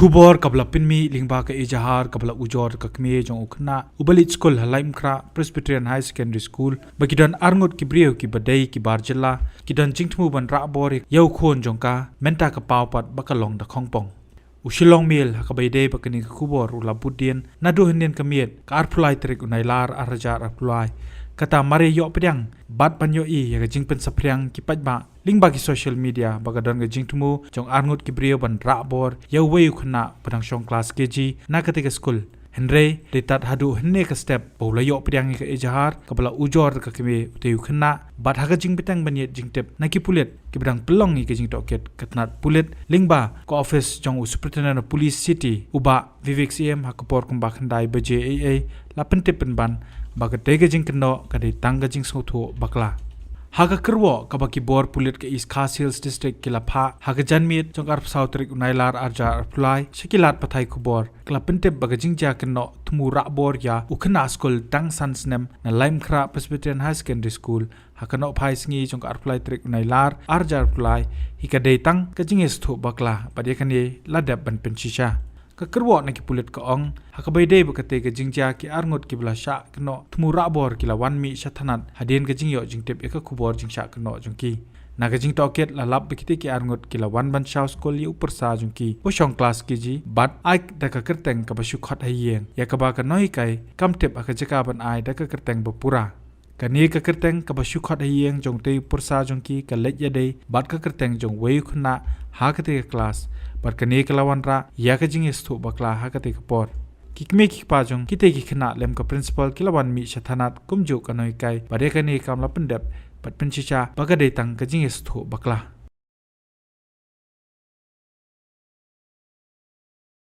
Kubor kabla pinmi lingba ka ejahar kabla ujor ka kme jong ukna ubalit school halaim kra Presbyterian High Secondary School bagidan arngot ki brio ki badai ki barjela kidan jingtmu ban rahbor yau khon jongka menta ka pawpat bakalong da khongpong u Shillong Mail hakabaide bakani kubor ula budien nadu hinen kamiet ka arpulai trik unailar arajar arpulai kata mare yo pedang bat panyo I ya jingpen sapriang ki pajba lingba ki social media bagadon ga jingtumu jong arngut ki brio ban rahbor yau wayu khna padang shong class kg na katika school hynrei detat hadu hne ka step bola yo pedang ka ejahar kabla ujor ka keme teu khna bat haga jingpetang banyet jingtep na ki pulet ki bedang pelong I ka jing toket katnat pulet lingba ko office jong superintendent of police city uba vivek cm hakapor kumba khandai baje aa la pentepen ban baga tega jing keno ka de tangga jing sotho bakla haga Kyrwoh kabaki bor pulit ke East Kars Hills district kilapha haga janmit jong arp sautrik unailar arja arplai shikilat pathai kubor kla pentep baga jing ja keno thmu rahbor ya ukhna school tang sansnem na laim khra Presbyterian High Secondary School hakano phai sngi jong arplai trik unailar arja arplai hikade tang ka jing estho bakla padekane ladap ban pynshisha ka Kyrwoh na ki pulit ka ong hakabaide bakate ka jingja ki arngot ki blasha kno thmu rahbor ki lawan mi sha thanad hadien ka jingyo jingtep eka khubor jingsha kno jongki na ka jing toket la lap bakite ki arngot ki lawan ban shaw school li upar sa jongki o shong class ki ji bat ai da ka kyrteng ka basu khat hayeng ya ka ba ka noi kai kamtep aka jaka ban ai da ka kyrteng bapura kani ka kyrteng ka basu khat hayeng jongte pursa jongki ka lejya dei bat ka kyrteng jong wei khna ha ka te class par kani kalawan ra ya ka jing estho bakla ha ka te por kikme kikpa jong kite ki khna lem ka principal kilawan mi shathanat kumjo kanoi kai pare kani kamla pendep pat pynshisha bagade tang ka jing estho bakla